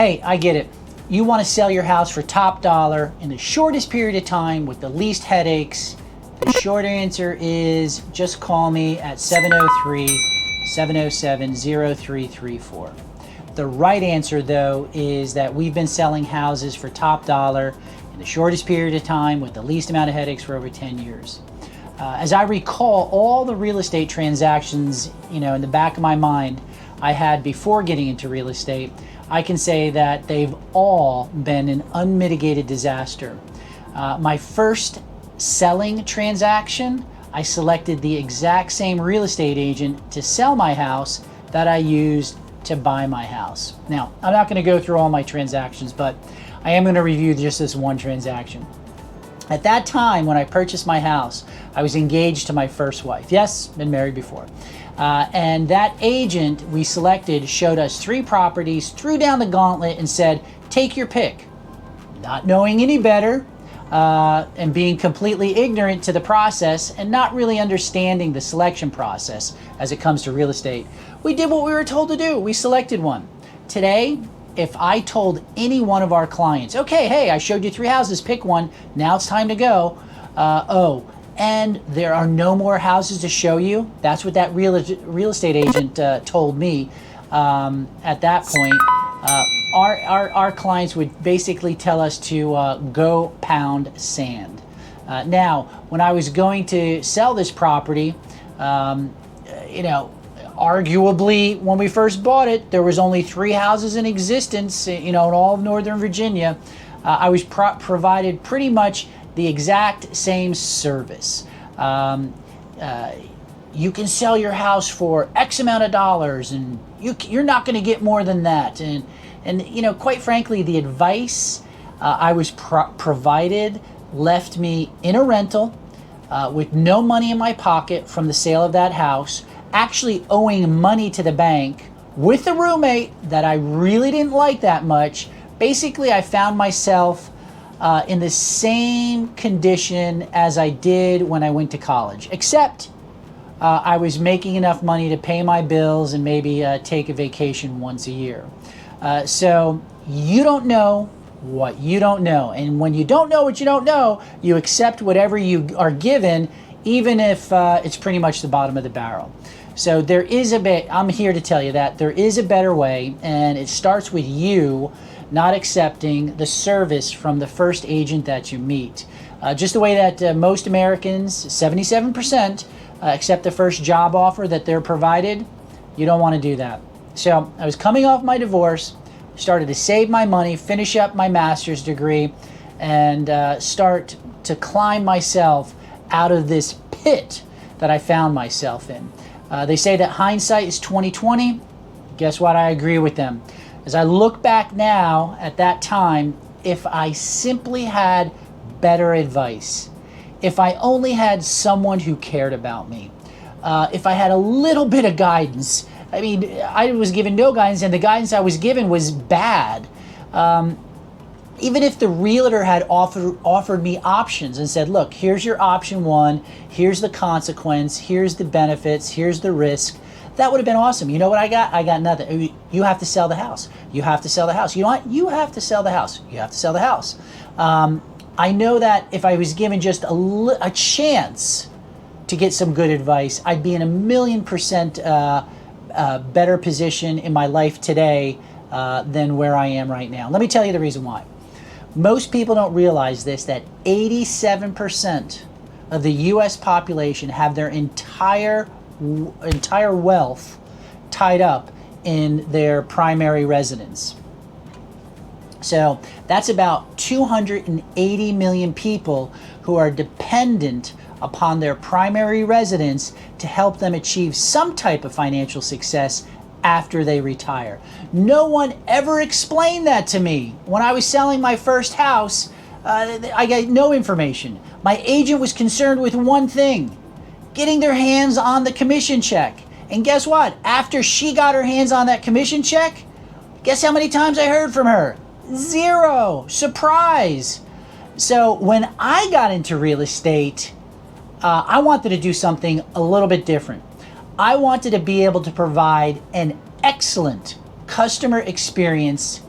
Hey, I get it. You want to sell your house for top dollar in the shortest period of time with the least headaches. The short answer is just call me at 703-707-0334. The right answer, though, is that we've been selling houses for top dollar in the shortest period of time with the least amount of headaches for over 10 years. As I recall all the real estate transactions, in the back of my mind I had before getting into real estate, I can say that they've all been an unmitigated disaster. My first selling transaction, I selected the exact same real estate agent to sell my house that I used to buy my house. Now, I'm not going to go through all my transactions, but I am going to review just this one transaction. At that time, when I purchased my house, I was engaged to my first wife. Yes, been married before. And that agent we selected showed us 3 properties, threw down the gauntlet and said, take your pick. Not knowing any better, and being completely ignorant to the process and not really understanding the selection process as it comes to real estate, we did what we were told to do. We selected one. Today, if I told any one of our clients, okay, hey, I showed you 3 houses, pick one, now it's time to go. And there are no more houses to show you. That's what that real estate agent told me at that point. Our clients would basically tell us to go pound sand. Now, when I was going to sell this property, arguably when we first bought it, there was only 3 houses in existence, in all of Northern Virginia. I was provided pretty much the exact same service. You can sell your house for X amount of dollars, and you're not going to get more than that. And quite frankly, the advice I was provided left me in a rental with no money in my pocket from the sale of that house, actually owing money to the bank with a roommate that I really didn't like that much. Basically, I found myself in the same condition as I did when I went to college, except I was making enough money to pay my bills and maybe take a vacation once a year. So you don't know what you don't know. And when you don't know what you don't know, you accept whatever you are given, even if it's pretty much the bottom of the barrel. So there is I'm here to tell you that there is a better way, and it starts with you not accepting the service from the first agent that you meet. Just the way that most Americans, 77%, accept the first job offer that they're provided. You don't want to do that. So I was coming off my divorce, started to save my money, finish up my master's degree, and start to climb myself out of this pit that I found myself in. They say that hindsight is 20/20. Guess what? I agree with them. As I look back now at that time, if I simply had better advice, if I only had someone who cared about me, if I had a little bit of guidance. I mean, I was given no guidance, and the guidance I was given was bad. Even if the realtor had offered me options and said, look, here's your option 1, here's the consequence, here's the benefits, here's the risk, that would have been awesome. You know what I got? I got nothing. You have to sell the house. You have to sell the house. You know what? You have to sell the house. You have to sell the house. I know that if I was given just a chance to get some good advice, I'd be in 1,000,000% better position in my life today than where I am right now. Let me tell you the reason why. Most people don't realize this, that 87% of the U.S. population have their entire wealth tied up in their primary residence. So that's about 280 million people who are dependent upon their primary residence to help them achieve some type of financial success after they retire. No one ever explained that to me. When I was selling my first house, I got no information. My agent was concerned with one thing, getting their hands on the commission check. And guess what? After she got her hands on that commission check, guess how many times I heard from her? 0. Surprise. So when I got into real estate, I wanted to do something a little bit different. I wanted to be able to provide an excellent customer experience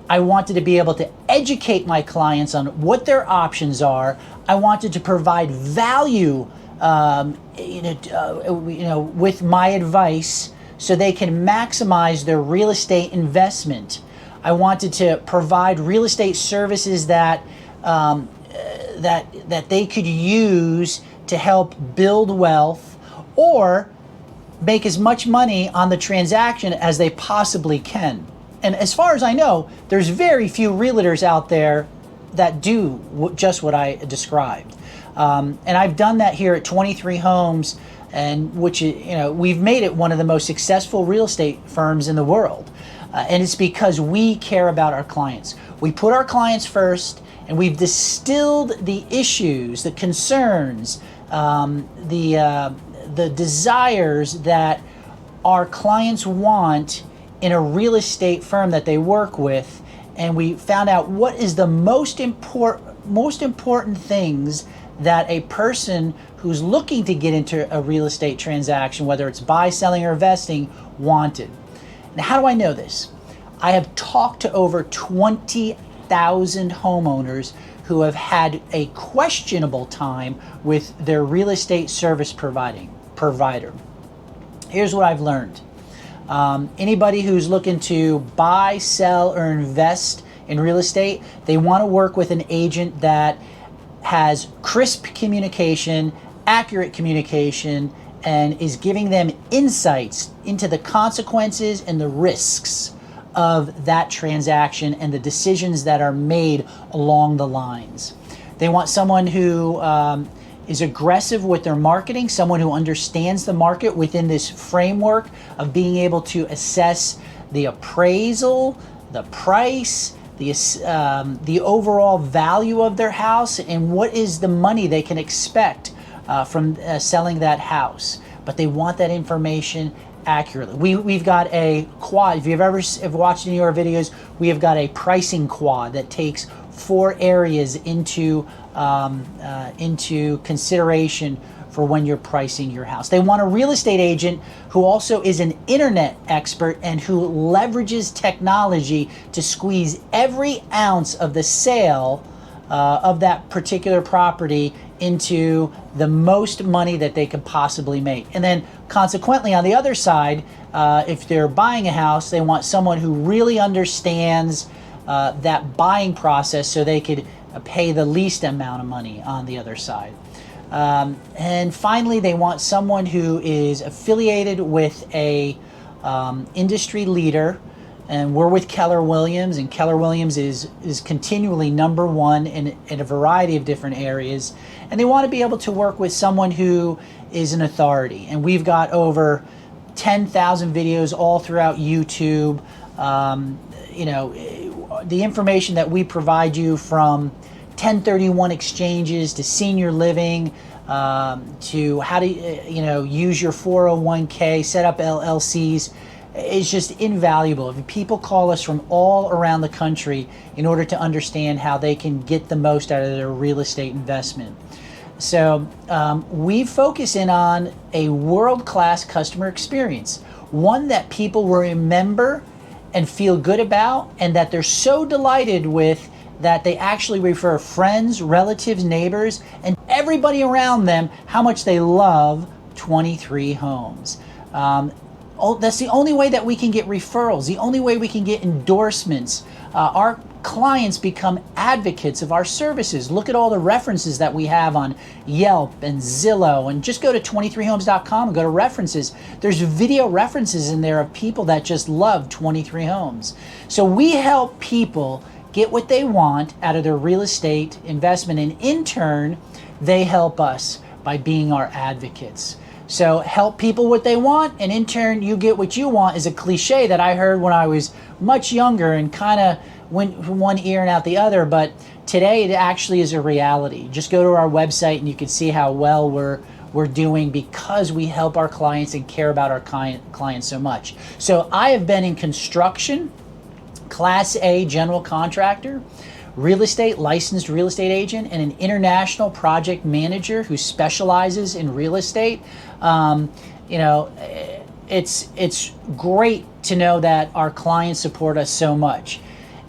I wanted to be able to educate my clients on what their options are. I wanted to provide value, with my advice so they can maximize their real estate investment. I wanted to provide real estate services that they could use to help build wealth or make as much money on the transaction as they possibly can. And as far as I know, there's very few realtors out there that do just what I described. And I've done that here at 23 Homes, and which, we've made it one of the most successful real estate firms in the world. And it's because we care about our clients. We put our clients first, and we've distilled the issues, the concerns, the desires that our clients want in a real estate firm that they work with, and we found out what is the most important things that a person who's looking to get into a real estate transaction, whether it's buy, selling, or investing, wanted. Now, how do I know this? I have talked to over 20,000 homeowners who have had a questionable time with their real estate service provider. Here's what I've learned. Anybody who's looking to buy, sell, or invest in real estate, they want to work with an agent that has crisp communication, accurate communication, and is giving them insights into the consequences and the risks of that transaction and the decisions that are made along the lines. They want someone who is aggressive with their marketing, someone who understands the market within this framework of being able to assess the appraisal, the price, the overall value of their house, and what is the money they can expect from selling that house. But they want that information accurately. We've got a quad. If you've ever watched any of our videos, we have got a pricing quad that takes 4 areas into consideration for when you're pricing your house. They want a real estate agent who also is an internet expert and who leverages technology to squeeze every ounce of the sale of that particular property into the most money that they could possibly make. And then consequently, on the other side, if they're buying a house, they want someone who really understands that buying process so they could pay the least amount of money on the other side. And finally, they want someone who is affiliated with a industry leader, and we're with Keller Williams, and Keller Williams is continually number one in a variety of different areas. And they want to be able to work with someone who is an authority. And we've got over 10,000 videos all throughout YouTube. The information that we provide you, from 1031 exchanges to senior living, to how to use your 401k, set up LLCs, is just invaluable. People call us from all around the country in order to understand how they can get the most out of their real estate investment. So we focus in on a world-class customer experience, one that people will remember and feel good about, and that they're so delighted with that they actually refer friends, relatives, neighbors, and everybody around them how much they love 23 Homes. That's the only way that we can get referrals, the only way we can get endorsements. Our clients become advocates of our services. Look at all the references that we have on Yelp and Zillow, and just go to 23homes.com and go to references. There's video references in there of people that just love 23 Homes. So we help people get what they want out of their real estate investment, and in turn, they help us by being our advocates. So help people what they want, and in turn you get what you want is a cliche that I heard when I was much younger and kind of went from one ear and out the other, but today it actually is a reality. Just go to our website and you can see how well we're doing, because we help our clients and care about our clients so much. So I have been in construction, Class A general contractor, real estate, licensed real estate agent, and an international project manager who specializes in real estate. It's great to know that our clients support us so much.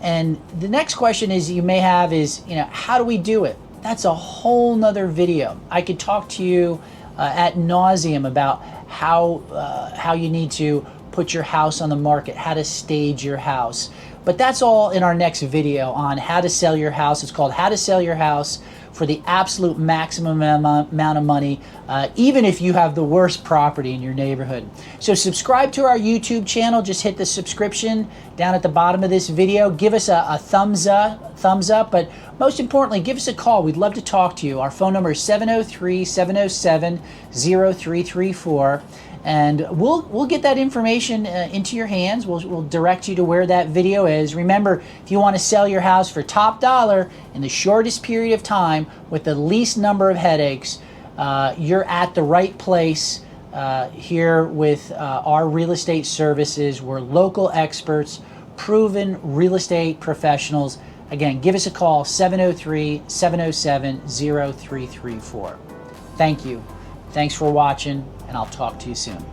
And the next question is you may have is, how do we do it? That's a whole nother video. I could talk to you ad nauseum about how you need to put your house on the market, how to stage your house. But that's all in our next video on how to sell your house. It's called How to Sell Your House for the Absolute Maximum Amount of Money, even if you have the worst property in your neighborhood. So subscribe to our YouTube channel. Just hit the subscription down at the bottom of this video. Give us a thumbs up, but most importantly, give us a call. We'd love to talk to you. Our phone number is 703-707-0334. And we'll get that information into your hands. We'll direct you to where that video is. Remember, if you want to sell your house for top dollar in the shortest period of time with the least number of headaches, you're at the right place here with our real estate services. We're local experts, proven real estate professionals. Again, give us a call, 703-707-0334. Thank you. Thanks for watching, and I'll talk to you soon.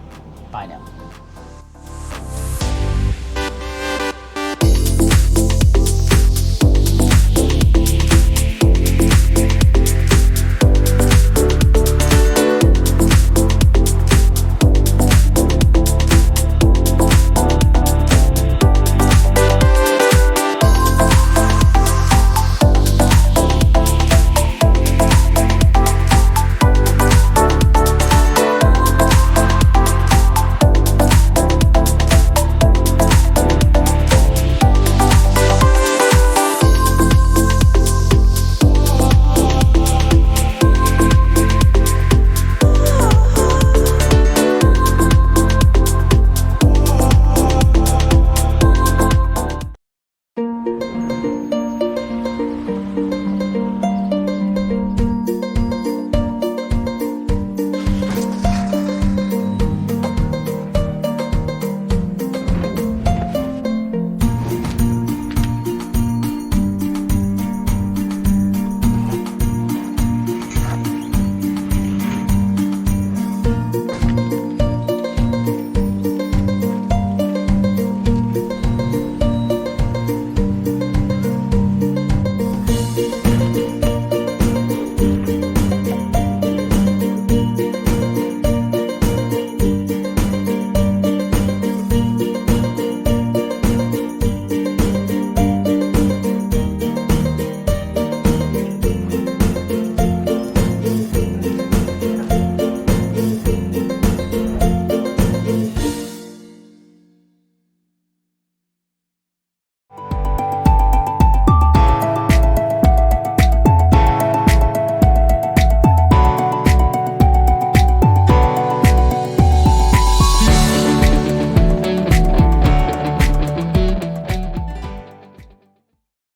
Bye now.